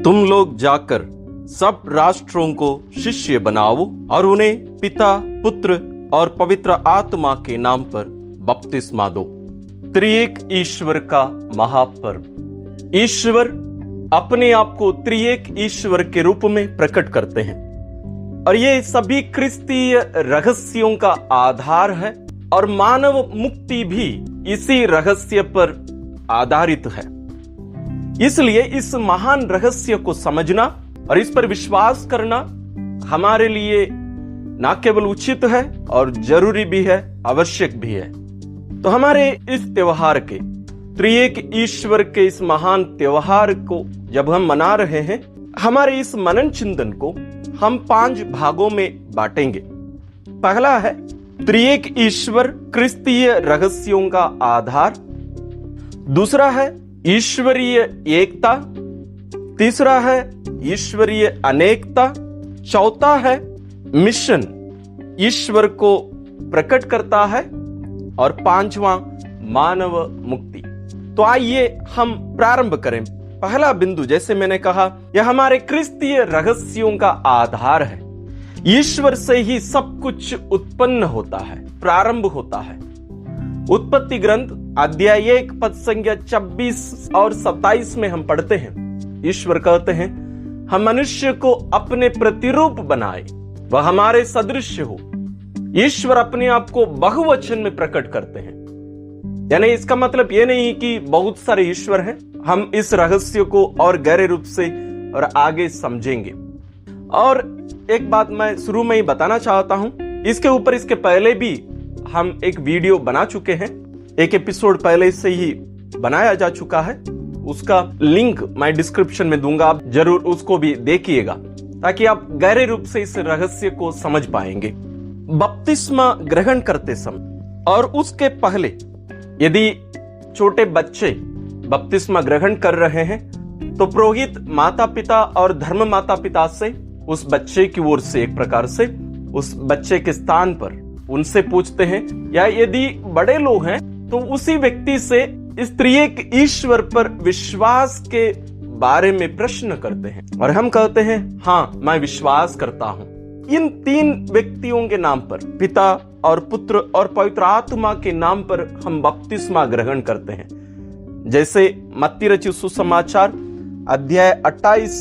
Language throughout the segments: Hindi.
तुम लोग जाकर सब राष्ट्रों को शिष्य बनाओ और उन्हें पिता, पुत्र और पवित्र आत्मा के नाम पर बपतिस्मा दो। त्रिएक ईश्वर का महापर्व। ईश्वर अपने आप को त्रिएक ईश्वर के रूप में प्रकट करते हैं और ये सभी क्रिस्तीय रहस्यों का आधार है और मानव मुक्ति भी इसी रहस्य पर आधारित है। इसलिए इस महान रहस्य को समझना और इस पर विश्वास करना हमारे लिए न केवल उचित है और जरूरी भी है, आवश्यक भी है। तो हमारे इस त्योहार के, त्रिएक ईश्वर के इस महान त्योहार को जब हम मना रहे हैं, हमारे इस मनन चिंतन को हम 5 भागों में बांटेंगे। पहला है त्रिएक ईश्वर क्रिस्तीय रहस्यों का आधार। दूसरा है ईश्वरीय एकता। तीसरा है ईश्वरीय अनेकता। चौथा है मिशन, ईश्वर को प्रकट करता है। और 5वां मानव मुक्ति। तो आइए हम प्रारंभ करें। पहला बिंदु, जैसे मैंने कहा, यह हमारे क्रिस्तीय रहस्यों का आधार है। ईश्वर से ही सब कुछ उत्पन्न होता है, प्रारंभ होता है। उत्पत्ति ग्रंथ अध्याय 1 पद संख्या 26 और 27 में हम पढ़ते हैं, ईश्वर कहते हैं, हम मनुष्य को अपने प्रतिरूप बनाए, वह हमारे सदृश हो। ईश्वर अपने आप को बहुवचन में प्रकट करते हैं। यानी इसका मतलब यह नहीं कि बहुत सारे ईश्वर हैं। हम इस रहस्य को और गहरे रूप से और आगे समझेंगे। और एक बात मैं शुरू में ही बताना चाहता हूं, इसके ऊपर इसके पहले भी हम एक वीडियो बना चुके हैं। एक एपिसोड पहले से ही बनाया जा चुका है, उसका लिंक मैं डिस्क्रिप्शन में दूंगा, आप जरूर उसको भी देखिएगा ताकि आप गहरे रूप से इस रहस्य को समझ पाएंगे। बपतिस्मा ग्रहण करते समय और उसके पहले यदि छोटे बच्चे बपतिस्मा ग्रहण कर रहे हैं तो पुरोहित माता पिता और धर्म माता पिता से उस बच्चे की ओर से एक प्रकार से उस बच्चे के स्थान पर उनसे पूछते हैं, या यदि बड़े लोग हैं तो उसी व्यक्ति से इस त्रिएक ईश्वर पर विश्वास के बारे में प्रश्न करते हैं। और हम कहते हैं, हाँ मैं विश्वास करता हूं। इन 3 व्यक्तियों के नाम पर, पिता और पुत्र और पवित्र आत्मा के नाम पर हम बपतिस्मा ग्रहण करते हैं। जैसे मत्ती रचित सुसमाचार अध्याय 28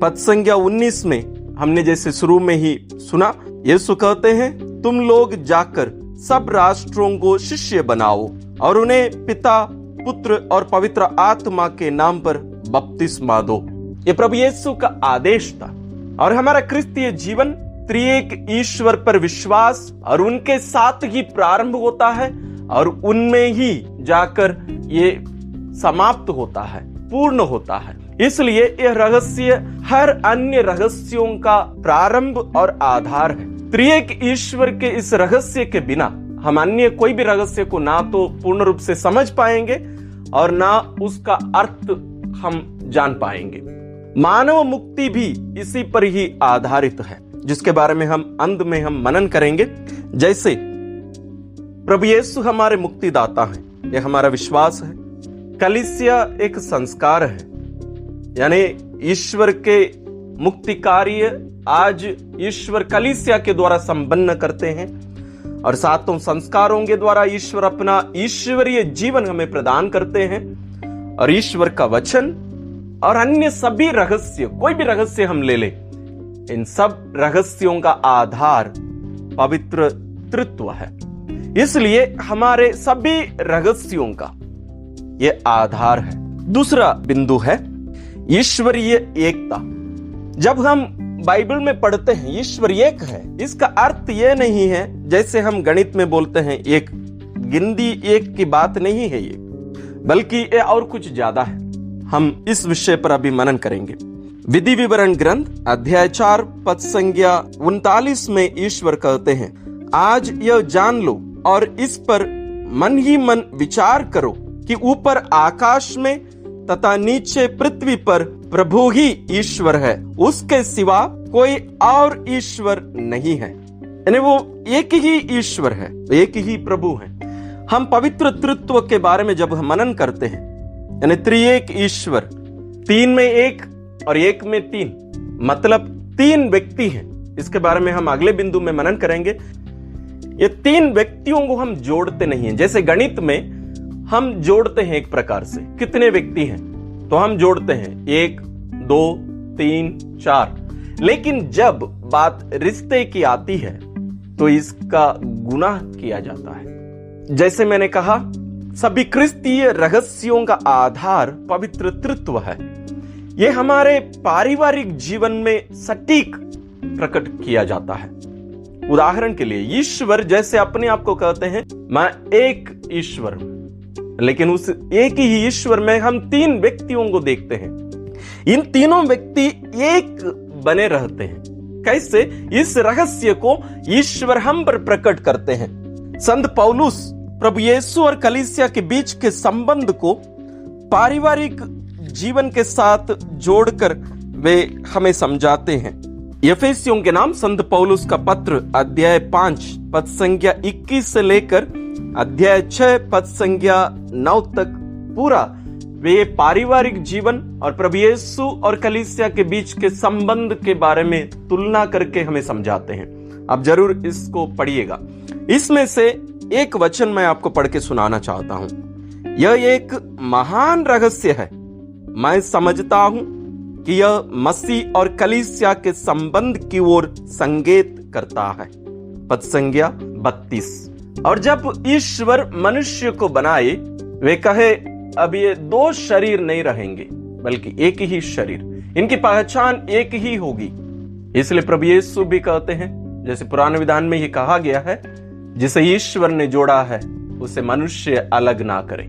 पद संख्या 19 में हमने जैसे शुरू में ही सुना, यीशु कहते हैं, तुम लोग जाकर सब राष्ट्रों को शिष्य बनाओ और उन्हें पिता, पुत्र और पवित्र आत्मा के नाम पर बपतिस्मा दो। ये प्रभु यीशु का आदेश था। और हमारा क्रिस्तीय जीवन त्रिएक ईश्वर पर विश्वास और उनके साथ ही प्रारंभ होता है और उनमें ही जाकर ये समाप्त होता है, पूर्ण होता है। इसलिए यह रहस्य हर अन्य रहस्यों का प्रारंभ और आधार है। त्रिएक ईश्वर के इस रहस्य के बिना हम अन्य कोई भी रहस्य को ना तो पूर्ण रूप से समझ पाएंगे और ना उसका अर्थ हम जान पाएंगे। मानव मुक्ति भी इसी पर ही आधारित है, जिसके बारे में हम अंत में हम मनन करेंगे। जैसे प्रभु यीशु हमारे मुक्तिदाता हैं, यह हमारा विश्वास है। कलीसिया एक संस्कार है, यानी ईश्वर के मुक्ति कार्य आज ईश्वर कलीसिया के द्वारा संपन्न करते हैं और सातों संस्कारों के द्वारा ईश्वर अपना ईश्वरीय जीवन हमें प्रदान करते हैं। और ईश्वर का वचन और अन्य सभी रहस्य, कोई भी रहस्य हम ले लें, इन सब रहस्यों का आधार पवित्र तृत्व है। इसलिए हमारे सभी रहस्यों का यह आधार है। दूसरा बिंदु है ईश्वरीय एकता। जब हम बाइबल में पढ़ते हैं ईश्वर एक है, इसका अर्थ यह नहीं है जैसे हम गणित में बोलते हैं एक, गिनती एक की बात नहीं है ये, बल्कि ये और कुछ ज्यादा है। हम इस विषय पर अभी मनन करेंगे। विधि विवरण ग्रंथ अध्याय 4 पद संख्या 39 में ईश्वर कहते हैं, आज यह जान लो और इस पर मन ही मन विचार करो कि ऊपर आकाश में तथा नीचे पृथ्वी पर प्रभु ही ईश्वर है, उसके सिवा कोई और ईश्वर नहीं है। यानी वो एक ही ईश्वर है, एक ही प्रभु है। हम पवित्र तृत्व के बारे में जब हम मनन करते हैं, यानी त्रिएक ईश्वर, 3 में 1 और एक में 3, मतलब 3 व्यक्ति हैं। इसके बारे में हम अगले बिंदु में मनन करेंगे। ये 3 व्यक्तियों को हम जोड़ते नहीं हैं। जैसे गणित में हम जोड़ते हैं एक प्रकार से, कितने व्यक्ति हैं तो हम जोड़ते हैं 1 2 3 4, लेकिन जब बात रिश्ते की आती है तो इसका गुना किया जाता है। जैसे मैंने कहा, सभी क्रिस्तीय रहस्यों का आधार पवित्र तृत्व है। यह हमारे पारिवारिक जीवन में सटीक प्रकट किया जाता है। उदाहरण के लिए ईश्वर जैसे अपने आप को कहते हैं, मैं एक ईश्वर हूं, लेकिन उस एक ही ईश्वर में हम 3 व्यक्तियों को देखते हैं। इन तीनों व्यक्ति एक बने रहते हैं। कैसे? इस रहस्य को ईश्वर हम पर प्रकट करते हैं। संत पौलुस प्रभु यीशु और कलीसिया के बीच के संबंध को पारिवारिक जीवन के साथ जोड़कर वे हमें समझाते हैं। एफेसियों के नाम संत पौलुस का पत्र अध्याय 5 पद संख्या 21 से लेकर अध्याय 6 पद संख्या 9 तक पूरा वे पारिवारिक जीवन और प्रभु यीशु और कलीसिया के बीच के संबंध के बारे में तुलना करके हमें समझाते हैं। आप जरूर इसको पढ़िएगा। इसमें से एक वचन मैं आपको पढ़ के सुनाना चाहता हूं। यह एक महान रहस्य है। मैं समझता हूं कि यह मसीह और कलीसिया के संबंध की ओर संकेत करता है। पद संख्या 32। और जब ईश्वर मनुष्य को बनाए, वे कहे अब ये 2 शरीर नहीं रहेंगे बल्कि एक ही शरीर। इनकी पहचान एक ही होगी। इसलिए प्रभु यीशु भी कहते हैं, जैसे पुराने विधान में ये कहा गया है, जिसे ईश्वर ने जोड़ा है उसे मनुष्य अलग ना करे।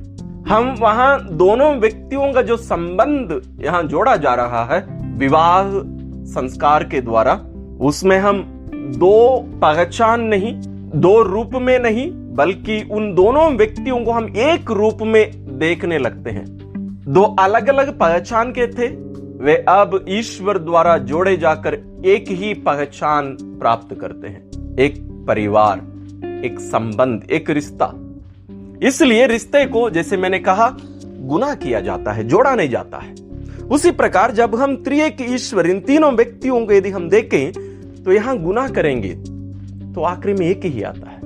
हम वहां दोनों व्यक्तियों का जो संबंध यहां जोड़ा जा रहा है विवाह संस्कार के द्वारा, उसमें हम 2 पहचान नहीं, 2 रूप में नहीं, बल्कि उन दोनों व्यक्तियों को हम एक रूप में देखने लगते हैं। 2 अलग अलग पहचान के थे, वे अब ईश्वर द्वारा जोड़े जाकर एक ही पहचान प्राप्त करते हैं। एक परिवार, एक संबंध, एक रिश्ता। इसलिए रिश्ते को, जैसे मैंने कहा, गुना किया जाता है, जोड़ा नहीं जाता है। उसी प्रकार जब हम त्रिएक ईश्वर, इन तीनों व्यक्तियों को यदि हम देखें तो यहां गुना करेंगे तो आखिरी में एक ही आता है।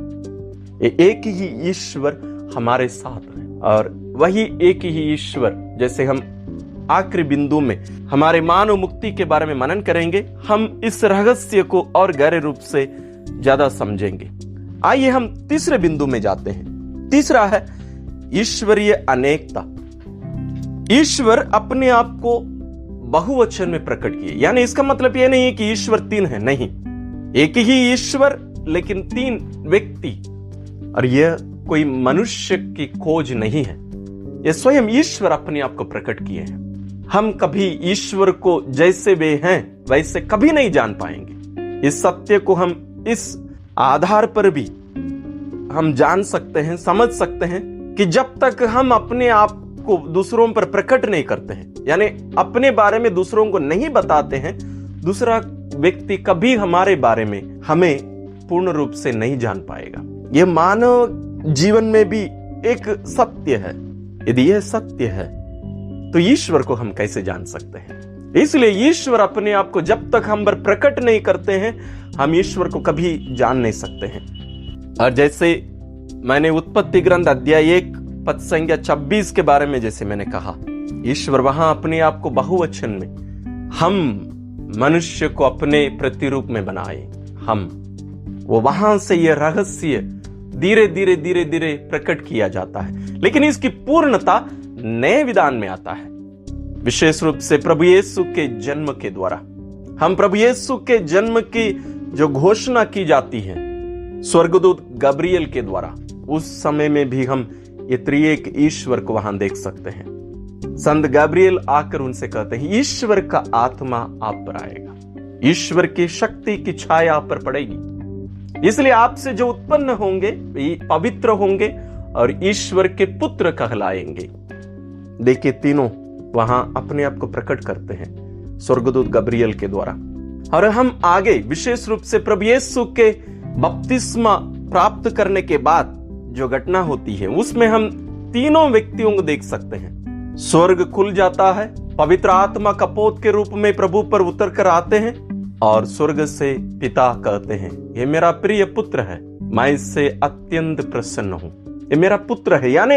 एक ही ईश्वर हमारे साथ है और वही एक ही ईश्वर, जैसे हम आखिरी बिंदु में हमारे मानव मुक्ति के बारे में मनन करेंगे, हम इस रहस्य को और गहरे रूप से ज्यादा समझेंगे। आइए हम तीसरे बिंदु में जाते हैं। तीसरा है ईश्वरीय अनेकता। ईश्वर अपने आप को बहुवचन में प्रकट किए, यानी इसका मतलब यह नहीं है कि ईश्वर 3 है, नहीं, एक ही ईश्वर लेकिन 3 व्यक्ति। और यह कोई मनुष्य की खोज नहीं है, यह स्वयं ईश्वर अपने आप को प्रकट किए हैं। हम कभी ईश्वर को जैसे वे हैं वैसे कभी नहीं जान पाएंगे। इस सत्य को हम इस आधार पर भी हम जान सकते हैं, समझ सकते हैं कि जब तक हम अपने आप को दूसरों पर प्रकट नहीं करते हैं, यानी अपने बारे में दूसरों को नहीं बताते हैं, दूसरा व्यक्ति कभी हमारे बारे में हमें पूर्ण रूप से नहीं जान पाएगा। यह मानव जीवन में भी एक सत्य है। यदि यह सत्य है तो ईश्वर को हम कैसे जान सकते हैं? इसलिए ईश्वर अपने आप को जब तक हम पर प्रकट नहीं करते हैं, हम ईश्वर को कभी जान नहीं सकते हैं। और जैसे मैंने उत्पत्ति ग्रंथ अध्याय 1 पद संख्या 26 के बारे में जैसे मैंने कहा, ईश्वर वहां अपने आप को बहुवचन में, हम मनुष्य को अपने प्रतिरूप में बनाए, हम, वो वहां से यह रहस्य धीरे धीरे धीरे धीरे प्रकट किया जाता है। लेकिन इसकी पूर्णता नए विधान में आता है, विशेष रूप से प्रभु यीशु के जन्म के द्वारा। हम प्रभु यीशु के जन्म की जो घोषणा की जाती है स्वर्गदूत गब्रियल के द्वारा, उस समय में भी हम ये त्रिएक ईश्वर को वहां देख सकते हैं। संत गब्रियल आकर उनसे कहते हैं, ईश्वर का आत्मा आप पर आएगा, ईश्वर की शक्ति की छाया आप पर पड़ेगी, इसलिए आपसे जो उत्पन्न होंगे वे पवित्र होंगे और ईश्वर के पुत्र कहलाएंगे। देखिए, तीनों वहां अपने आप को प्रकट करते हैं स्वर्गदूत गब्रियल के द्वारा। और हम आगे विशेष रूप से प्रभु यीशु के बपतिस्मा प्राप्त करने के बाद जो घटना होती है, उसमें हम तीनों व्यक्तियों को देख सकते हैं। स्वर्ग खुल जाता है पवित्र आत्मा कपोत के रूप में प्रभु पर उतर कर आते हैं और स्वर्ग से पिता कहते हैं, ये मेरा प्रिय पुत्र है, मैं इससे अत्यंत प्रसन्न हूं। ये मेरा पुत्र है, यानी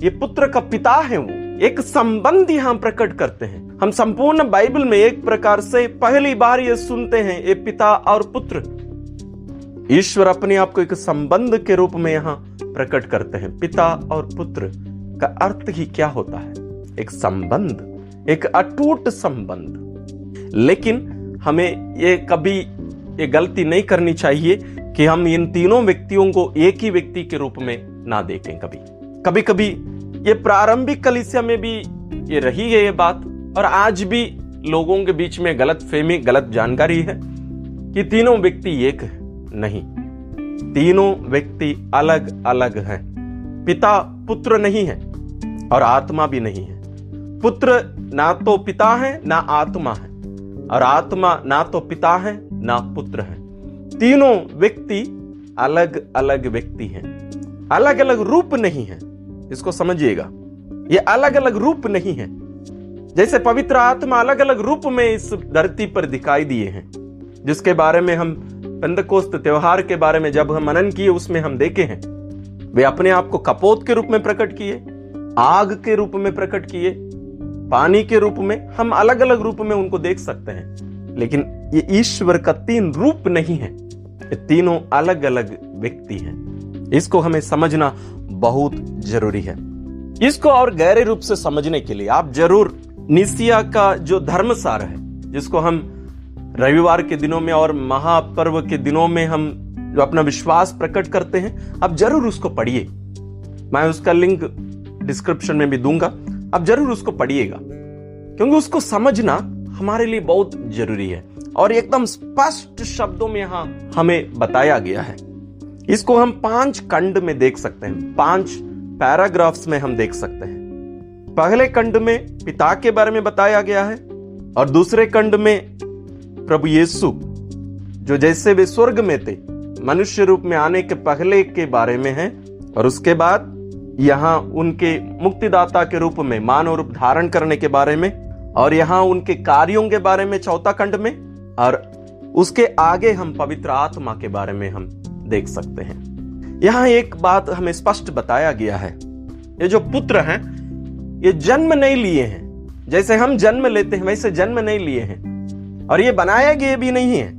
ये पुत्र का पिता है। वो एक संबंध यहां प्रकट करते हैं। हम संपूर्ण बाइबल में एक प्रकार से पहली बार ये सुनते हैं, ये पिता और पुत्र। ईश्वर अपने आप को एक संबंध के रूप में यहां प्रकट करते हैं। पिता और पुत्र का अर्थ ही क्या होता है? एक संबंध, एक अटूट संबंध। लेकिन हमें ये कभी ये गलती नहीं करनी चाहिए कि हम इन तीनों व्यक्तियों को एक ही व्यक्ति के रूप में ना देखें। कभी कभी ये प्रारंभिक कलीसिया में भी ये रही है ये बात, और आज भी लोगों के बीच में गलतफहमी, गलत जानकारी है कि तीनों व्यक्ति एक है। नहीं, तीनों व्यक्ति अलग अलग हैं। पिता पुत्र नहीं है और आत्मा भी नहीं है। पुत्र ना तो पिता है ना आत्मा है, और आत्मा ना तो पिता है ना पुत्र है। तीनों व्यक्ति अलग अलग व्यक्ति हैं, अलग अलग रूप नहीं है। इसको समझिएगा, ये अलग अलग रूप नहीं है। जैसे पवित्र आत्मा अलग अलग रूप में इस धरती पर दिखाई दिए हैं, जिसके बारे में हम पेंतकोस्त त्योहार के बारे में जब हम मनन किए उसमें हम देखे हैं। वे अपने आप को कपोत के रूप में प्रकट किए, आग के रूप में प्रकट किए, पानी के रूप में। हम अलग अलग रूप में उनको देख सकते हैं, लेकिन ये ईश्वर का तीन रूप नहीं है, ये तीनों अलग अलग व्यक्ति हैं। इसको हमें समझना बहुत जरूरी है। इसको और गहरे रूप से समझने के लिए आप जरूर निसिया का जो धर्मसार है, जिसको हम रविवार के दिनों में और महापर्व के दिनों में हम जो अपना विश्वास प्रकट करते हैं, आप जरूर उसको पढ़िए। मैं उसका लिंक डिस्क्रिप्शन में भी दूंगा, आप जरूर उसको पढ़िएगा, क्योंकि उसको समझना हमारे लिए बहुत जरूरी है और एकदम स्पष्ट शब्दों में यहां हमें बताया गया है। इसको हम 5 खंड में देख सकते हैं, 5 पैराग्राफ्स में हम देख सकते हैं। पहले खंड में पिता के बारे में बताया गया है, और दूसरे खंड में प्रभु यीशु जो जैसे वे स्वर्ग में थे मनुष्य रूप में आने के पहले के बारे में है, और उसके बाद यहां उनके मुक्तिदाता के रूप में मानव रूप धारण करने के बारे में, और यहां उनके कार्यों के बारे में चौथा खंड में, और उसके आगे हम पवित्र आत्मा के बारे में हम देख सकते हैं। यहां एक बात हमें स्पष्ट बताया गया है, ये जो पुत्र हैं ये जन्म नहीं लिए हैं। जैसे हम जन्म लेते हैं वैसे जन्म नहीं लिए हैं, और ये बनाए गए भी नहीं है,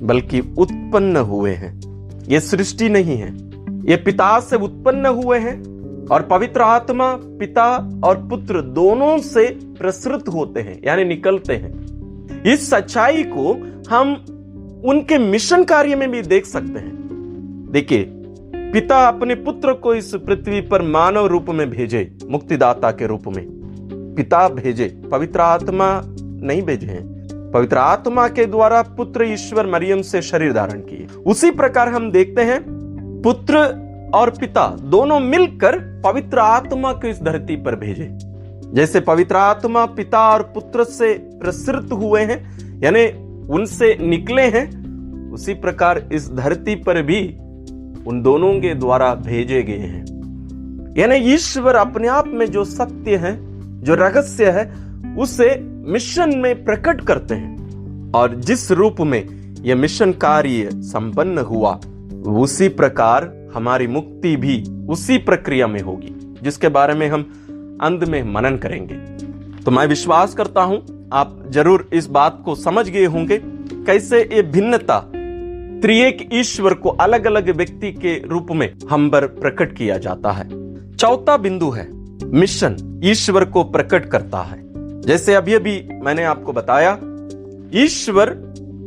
बल्कि उत्पन्न हुए हैं। ये सृष्टि नहीं है, ये पिता से उत्पन्न हुए हैं, और पवित्र आत्मा पिता और पुत्र दोनों से प्रसृत होते हैं, यानी निकलते हैं। इस सच्चाई को हम उनके मिशन कार्य में भी देख सकते हैं। देखिए, पिता अपने पुत्र को इस पृथ्वी पर मानव रूप में भेजे, मुक्तिदाता के रूप में पिता भेजे, पवित्र आत्मा नहीं भेजे हैं। पवित्र आत्मा के द्वारा पुत्र ईश्वर मरियम से शरीर धारण किए। उसी प्रकार हम देखते हैं पुत्र और पिता दोनों मिलकर पवित्र आत्मा को इस धरती पर भेजे। जैसे पवित्र आत्मा पिता और पुत्र से प्रसृत हुए हैं, यानी उनसे निकले हैं, उसी प्रकार इस धरती पर भी उन दोनों के द्वारा भेजे गए हैं। यानी ईश्वर अपने आप में जो सत्य है, जो रहस्य है, उसे मिशन में प्रकट करते हैं, और जिस रूप में यह मिशन कार्य संपन्न हुआ उसी प्रकार हमारी मुक्ति भी उसी प्रक्रिया में होगी, जिसके बारे में हम अंत में मनन करेंगे। तो मैं विश्वास करता हूं आप जरूर इस बात को समझ गए होंगे, कैसे ये भिन्नता त्रिएक ईश्वर को अलग अलग व्यक्ति के रूप में हम पर प्रकट किया जाता है। चौथा बिंदु है मिशन ईश्वर को प्रकट करता है। जैसे अभी मैंने आपको बताया, ईश्वर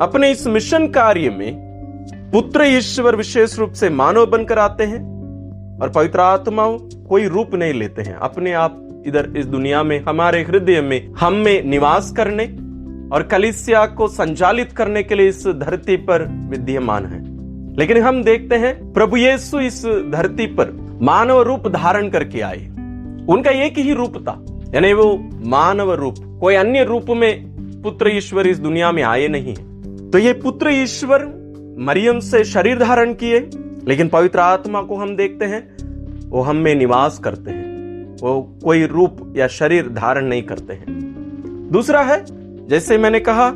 अपने इस मिशन कार्य में पुत्र ईश्वर विशेष रूप से मानव बनकर आते हैं, और पवित्र आत्मा कोई रूप नहीं लेते हैं, अपने आप इधर इस दुनिया में हमारे हृदय में हम में निवास करने और कलीसिया को संचालित करने के लिए इस धरती पर विद्यमान है। लेकिन हम देखते हैं प्रभु यीशु इस धरती पर मानव रूप धारण करके आए। उनका एक ही रूप था, यानी वो मानव रूप, कोई अन्य रूप में पुत्र ईश्वर इस दुनिया में आए नहीं है। तो ये पुत्र ईश्वर मरियम से शरीर धारण किए, लेकिन पवित्र आत्मा को हम देखते हैं वो हम में निवास करते हैं, वो कोई रूप या शरीर धारण नहीं करते हैं। दूसरा है, जैसे मैंने कहा,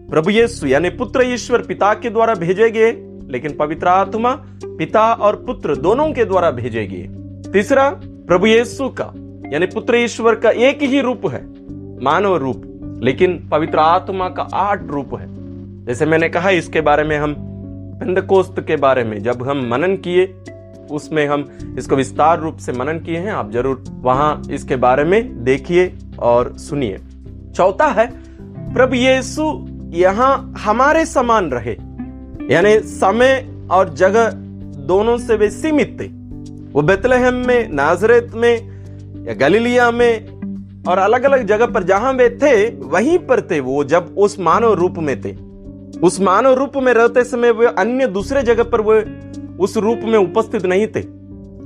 प्रभु यीशु यानी पुत्र ईश्वर पिता के द्वारा भेजे गए, लेकिन पवित्र आत्मा पिता और पुत्र दोनों के द्वारा भेजे गए। तीसरा, प्रभु यीशु का यानी पुत्र ईश्वर का एक ही रूप है, मानव रूप, लेकिन पवित्र आत्मा का 8 रूप है। जैसे मैंने कहा, इसके बारे में हम पेंतकोस्त के बारे में जब हम मनन किए, उसमें हम इसको विस्तार रूप से मनन किए हैं। आप जरूर वहां इसके बारे में देखिए और सुनिए। चौथा है, प्रभु यीशु यहां हमारे समान रहे, यानी समय और जगह दोनों से वे सीमित थे। वो बेतलहम में, नाजरेत में या गलीलिया में और अलग अलग जगह पर जहां वे थे वहीं पर थे। वो जब उस मानव रूप में थे, उस मानव रूप में रहते समय वे अन्य दूसरे जगह पर वो उस रूप में उपस्थित नहीं थे।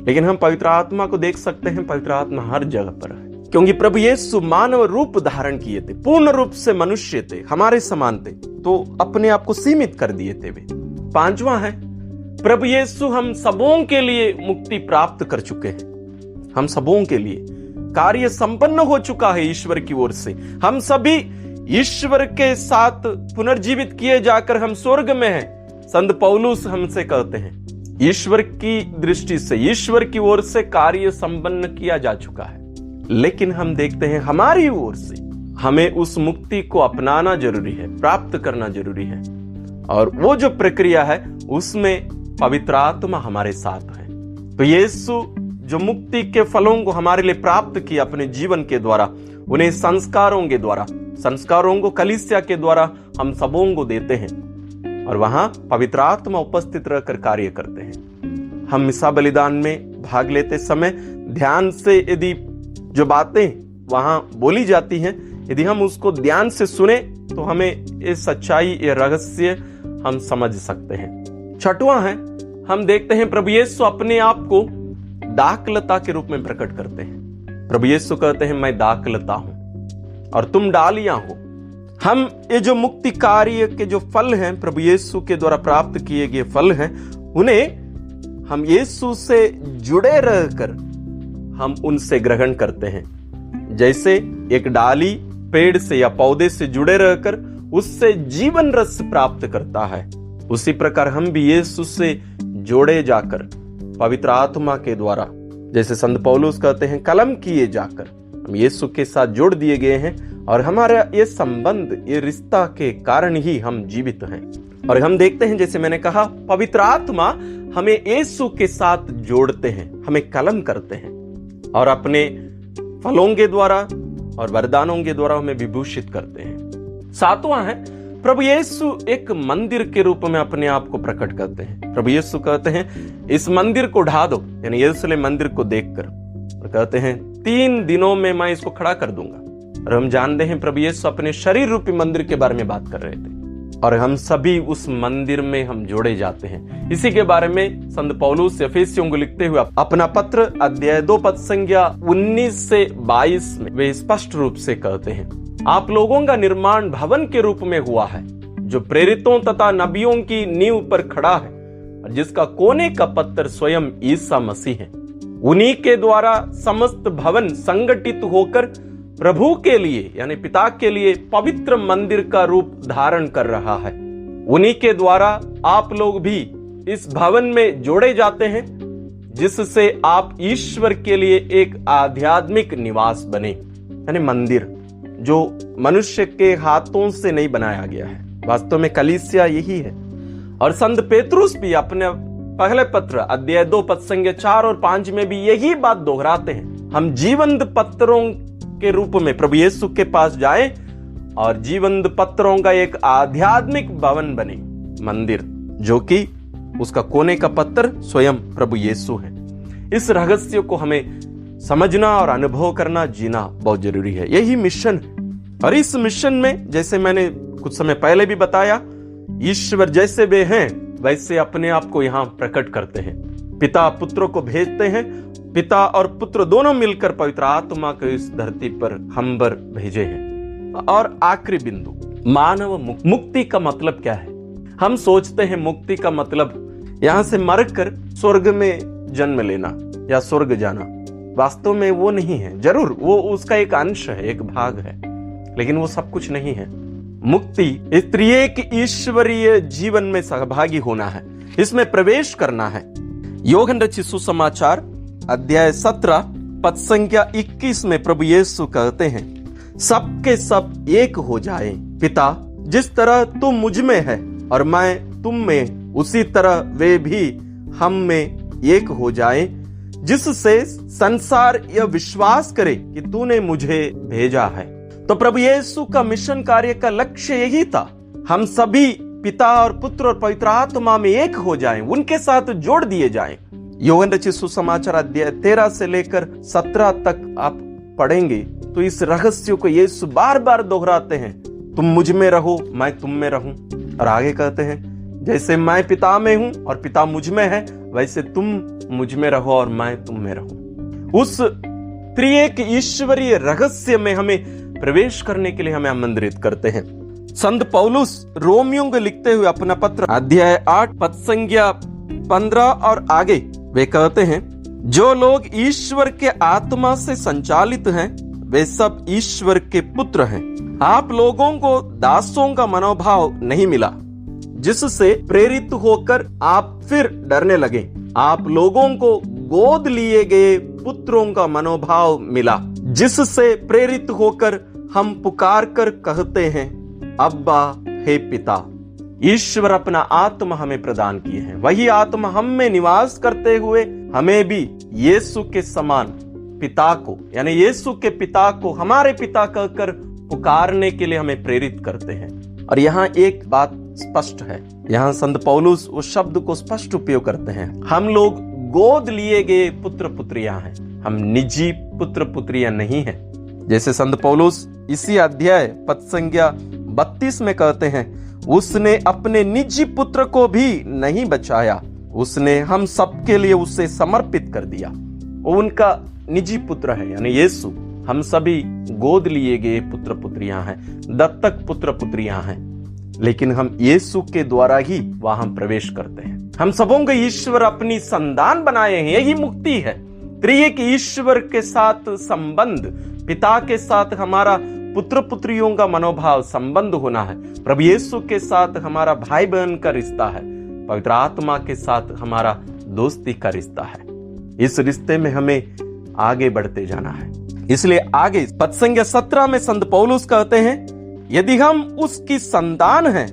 लेकिन हम पवित्र आत्मा को देख सकते हैं, पवित्र आत्मा हर जगह पर है, क्योंकि प्रभु यीशु मानव रूप धारण किए थे, पूर्ण रूप से मनुष्य थे, हमारे समान थे, तो अपने आप को सीमित कर दिए थे वे। पांचवा है, प्रभु यीशु हम सबों के लिए मुक्ति प्राप्त कर चुके हैं। हम सबों के लिए कार्य संपन्न हो चुका है ईश्वर की ओर से। हम सभी ईश्वर के साथ पुनर्जीवित किए जाकर हम स्वर्ग में हैं। संत पौलुस हमसे कहते हैं, ईश्वर की दृष्टि से, ईश्वर की ओर से कार्य संपन्न किया जा चुका है। लेकिन हम देखते हैं हमारी ओर से हमें उस मुक्ति को अपनाना जरूरी है, प्राप्त करना जरूरी है। और वो जो प्रक्रिया है उसमें पवित्र आत्मा हमारे साथ है। तो यीशु जो मुक्ति के फलों को हमारे लिए प्राप्त किया अपने जीवन के द्वारा, उन्हें संस्कारों के द्वारा, संस्कारों को कलीसिया के द्वारा हम सबों को देते हैं और वहां पवित्र आत्मा उपस्थित रहकर कार्य करते हैं। हम मिसा बलिदान में भाग लेते समय ध्यान से यदि जो बातें वहां बोली जाती हैं, यदि हम उसको ध्यान से सुने तो हमें ये सच्चाई, ये रहस्य हम समझ सकते हैं। छठवां है, हम देखते हैं प्रभु यीशु अपने आप को दाखलता के रूप में प्रकट करते हैं। प्रभु यीशु कहते हैं, मैं दाखलता हूं और तुम डालियां हो। हम ये जो मुक्ति कार्य के जो फल हैं, प्रभु यीशु के द्वारा प्राप्त किए गए फल हैं, उन्हें हम यीशु से जुड़े रहकर हम उनसे ग्रहण करते हैं। जैसे एक डाली पेड़ से या पौधे से जुड़े रहकर उससे जीवन रस प्राप्त करता है, उसी प्रकार हम भी यीशु से जोड़े जाकर पवित्र आत्मा के द्वारा, जैसे संत पौलुस कहते हैं, कलम किए जाकर हम यीशु के साथ जोड़ दिए गए हैं और हमारा ये संबंध, ये रिश्ता के कारण ही हम जीवित हैं। और हम देखते हैं, जैसे मैंने कहा, पवित्र आत्मा हमें यीशु के साथ जोड़ते हैं, हमें कलम करते हैं और अपने फलों के द्वारा और वरदानों के द्वारा हमें विभूषित करते हैं। सातवां है, प्रभु यीशु एक मंदिर के रूप में अपने आप को प्रकट करते हैं। प्रभु यीशु कहते हैं, इस मंदिर को ढा दो, यानी यरूशलेम मंदिर को देखकर, और कहते हैं 3 दिनों में मैं इसको खड़ा कर दूंगा। और हम जानते हैं प्रभु यीशु अपने शरीर रूपी मंदिर के बारे में बात कर रहे थे और हम सभी उस मंदिर में हम जोड़े जाते हैं। इसी के बारे में संत पौलुस एफेसियों को लिखते हुए अपना पत्र अध्याय 2 पद संख्या 19 से 22 में वे स्पष्ट रूप से कहते हैं, आप लोगों का निर्माण भवन के रूप में हुआ है, जो प्रेरितों तथा नबियों की नींव पर खड़ा है और जिसका कोने का पत्थर स्वयं ईसा मसीह है। उन्हीं के द्वारा समस्त भवन संगठित होकर प्रभु के लिए यानी पिता के लिए पवित्र मंदिर का रूप धारण कर रहा है। उन्हीं के द्वारा आप लोग भी इस भवन में जोड़े जाते हैं, जिससे आप ईश्वर के लिए एक आध्यात्मिक निवास बने, यानी मंदिर जो मनुष्य के हाथों से नहीं बनाया गया है। वास्तव में कलीसिया यही है। और संत पेतरुस भी अपने पहले पत्र अध्याय 2 पद संख्या 4 और 5 में भी यही बात दोहराते हैं, हम जीवंत पत्थरों के रूप में प्रभु यीशु के पास जाएं और जीवंत पत्थरों का एक आध्यात्मिक भवन बने, मंदिर, जो कि उसका कोने का पत्थर स्वयं प्रभु यीशु है। इस रहस्य को हमें समझना और अनुभव करना, जीना बहुत जरूरी है। यही मिशन है। और इस मिशन में, जैसे मैंने कुछ समय पहले भी बताया, ईश्वर जैसे वे हैं वैसे अपने आप को यहां प्रकट करते हैं। पिता पुत्रों को भेजते हैं, पिता और पुत्र दोनों मिलकर पवित्र आत्मा को इस धरती पर हम पर भेजे हैं। और आखिरी बिंदु, मानव मुक्ति का मतलब क्या है? हम सोचते हैं मुक्ति का मतलब यहां से मरकर स्वर्ग में जन्म लेना या स्वर्ग जाना। वास्तव में वो नहीं है। जरूर वो उसका एक अंश है, एक भाग है, लेकिन वो सब कुछ नहीं है। मुक्ति इस त्रिएक ईश्वरीय जीवन में सहभागी होना है, इसमें प्रवेश करना है। यूहन्ना रचित सुसमाचार अध्याय 17 पद संख्या 21 में प्रभु यीशु कहते हैं, सबके सब एक हो जाए। पिता, जिस तरह तुम मुझ में है और मैं तुम में, उसी तरह वे भी हम में एक हो जाए, जिससे संसार यह विश्वास करे कि तूने मुझे भेजा है। तो प्रभु यीशु का मिशन कार्य का लक्ष्य यही था, हम सभी पिता और पुत्र और पवित्र आत्मा में एक हो जाएं, उनके साथ जोड़ दिए जाएं। यूहन्ना रचित सुसमाचार अध्याय 13 से लेकर 17 तक आप पढ़ेंगे तो इस रहस्य को यीशु बार बार दोहराते हैं, तुम मुझ में रहो, मैं तुम में रहूं। और आगे कहते हैं, जैसे मैं पिता में हूं और पिता मुझ में है, वैसे तुम मुझ में रहो और मैं तुम में रहूं। उस त्रिएक ईश्वरीय रहस्य में हमें प्रवेश करने के लिए हमें आमंत्रित करते हैं। संत पौलुस रोमियों को लिखते हुए अपना पत्र अध्याय 8 पद संख्या 15 और आगे वे कहते हैं, जो लोग ईश्वर के आत्मा से संचालित हैं वे सब ईश्वर के पुत्र हैं। आप लोगों को दासों का मनोभाव नहीं मिला जिससे प्रेरित होकर आप फिर डरने लगे। आप लोगों को गोद लिए गए पुत्रों का मनोभाव मिला जिससे प्रेरित होकर हम पुकार कर कहते हैं, अब्बा हे पिता। ईश्वर अपना आत्मा हमें प्रदान किए हैं, वही आत्मा हम में निवास करते हुए हमें भी यीशु के समान पिता को, यानी यीशु के पिता को हमारे पिता कहकर पुकारने के लिए हमें प्रेरित करते हैं। और यहाँ एक बात स्पष्ट है, यहाँ संत पौलुस उस शब्द को स्पष्ट उपयोग करते हैं, हम लोग गोद लिए गए पुत्र पुत्रियां हैं, हम निजी पुत्र पुत्रियां नहीं हैं। जैसे संत पौलुस इसी अध्याय पद संख्या 32 में कहते हैं, उसने अपने निजी पुत्र को भी नहीं बचाया, उसने हम सबके लिए उसे समर्पित कर दिया। उनका निजी पुत्र है यानी यीशु, हम सभी गोद लिए गए पुत्र पुत्रियां हैं, दत्तक पुत्र पुत्रियां हैं, लेकिन हम यीशु के द्वारा ही वहां प्रवेश करते हैं। हम सबों को ईश्वर अपनी संतान बनाए हैं, यही मुक्ति है। त्रिएक ईश्वर के साथ संबंध, पिता के साथ हमारा पुत्र पुत्रियों का मनोभाव संबंध होना है, प्रभु यीशु के साथ हमारा भाई बहन का रिश्ता है, पवित्र आत्मा के साथ हमारा दोस्ती का रिश्ता है। इस रिश्ते में हमें आगे बढ़ते जाना है। इसलिए आगे पद संख्या 17 में संत पौलुस कहते हैं, यदि हम उसकी संतान हैं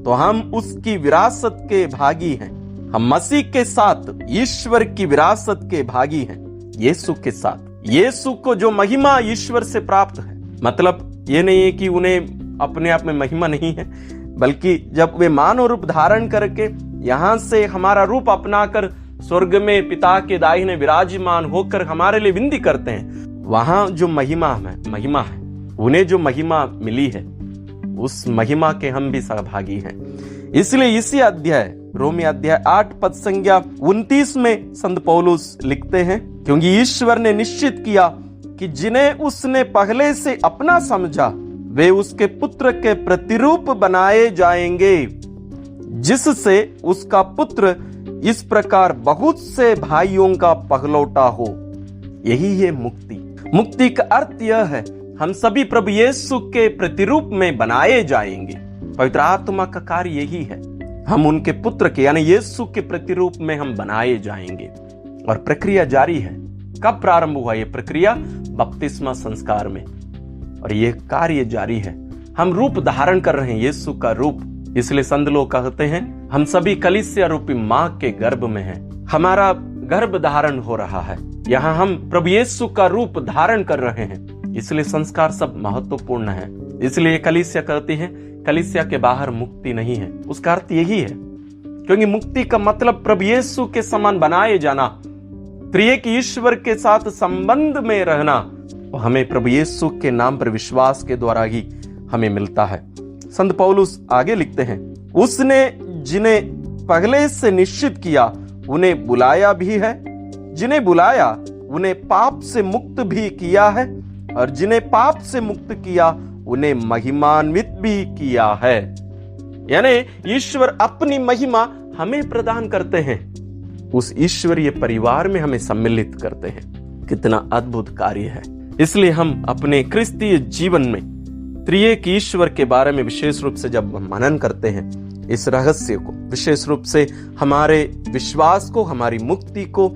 तो हम उसकी विरासत के भागी हैं। हम मसीह के साथ ईश्वर की विरासत के भागी हैं, यीशु के साथ। यीशु को जो महिमा ईश्वर से प्राप्त है, मतलब ये नहीं है कि उन्हें अपने आप में महिमा नहीं है, बल्कि जब वे मानव रूप धारण करके यहां से हमारा रूप अपनाकर स्वर्ग में पिता के दाहिने विराजमान होकर हमारे लिए विनती करते हैं, वहां जो महिमा है, उन्हें जो महिमा मिली है उस महिमा के हम भी सहभागी हैं। इसलिए इसी अध्याय रोमी अध्याय 8 पद संख्या 29 में संत पौलुस लिखते हैं, क्योंकि ईश्वर ने निश्चित किया कि जिन्हें उसने पहले से अपना समझा वे उसके पुत्र के प्रतिरूप बनाए जाएंगे, जिससे उसका पुत्र इस प्रकार बहुत से भाइयों का पहलौटा हो। यही है मुक्ति। मुक्ति का अर्थ यह है, हम सभी प्रभु यीशु के प्रतिरूप में बनाए जाएंगे। पवित्र आत्मा का कार्य यही है, हम उनके पुत्र के यानी यीशु के प्रतिरूप में हम बनाए जाएंगे। और प्रक्रिया जारी है। कब प्रारंभ हुआ यह प्रक्रिया? बपतिस्मा संस्कार में। और यह कार्य जारी है, हम रूप धारण कर रहे हैं यीशु का रूप। इसलिए संत लोग कहते हैं, हम सभी कलीसिया रूपी मां के गर्भ में हैं, हमारा गर्भ धारण हो रहा है, यहाँ हम प्रभु यीशु का रूप धारण कर रहे हैं। इसलिए संस्कार सब महत्वपूर्ण है। इसलिए कलीसिया कहती है, कलीसिया के बाहर मुक्ति नहीं है। उसका अर्थ यही है, क्योंकि मुक्ति का मतलब प्रभु यीशु के समान बनाए जाना, त्रिएक ईश्वर के साथ संबंध में रहना। हमें प्रभु यीशु के नाम पर विश्वास के द्वारा ही हमें मिलता है। संत पौलुस आगे लिखते हैं, उसने जिन्हें पहले से निश्चित किया उन्हें बुलाया भी है, जिन्हें बुलाया उन्हें पाप से मुक्त भी किया है, और जिन्हें पाप से मुक्त किया उन्हें महिमान्वित भी किया है। यानी ईश्वर अपनी महिमा हमें प्रदान करते हैं, उस ईश्वरीय परिवार में हमें सम्मिलित करते हैं। कितना अद्भुत कार्य है। इसलिए हम अपने क्रिस्तीय जीवन में त्रिएक ईश्वर के बारे में विशेष रूप से जब हम मनन करते हैं, इस रहस्य को, विशेष रूप से हमारे विश्वास को, हमारी मुक्ति को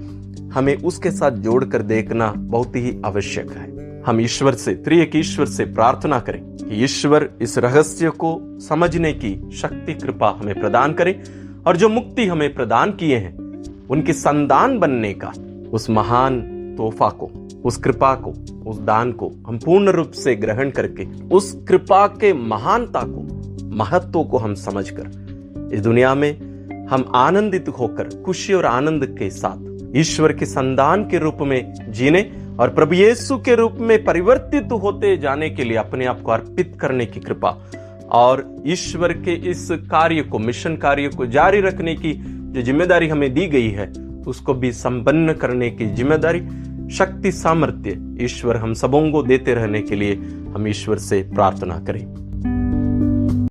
हमें उसके साथ जोड़कर देखना बहुत ही आवश्यक है। हम ईश्वर से, त्रिएक ईश्वर से प्रार्थना करें कि ईश्वर इस रहस्य को समझने की शक्ति, कृपा हमें प्रदान करे और जो मुक्ति हमें प्रदान किए हैं उनके संतान बनने का उस महान तोहफा को, उस कृपा को, उस दान को हम पूर्ण रूप से ग्रहण करके उस कृपा के महानता को, महत्व को हम समझकर इस दुनिया में हम आनंदित होकर खुशी और आनंद के साथ ईश्वर के संतान के रूप में जीने और प्रभु यीशु के रूप में परिवर्तित होते जाने के लिए अपने आप को अर्पित करने की कृपा और ईश्वर के इस कार्य को, मिशन कार्य को जारी रखने की जो जिम्मेदारी हमें दी गई है, उसको भी संपन्न करने की जिम्मेदारी, शक्ति, सामर्थ्य ईश्वर हम सबों को देते रहने के लिए हम ईश्वर से प्रार्थना करें।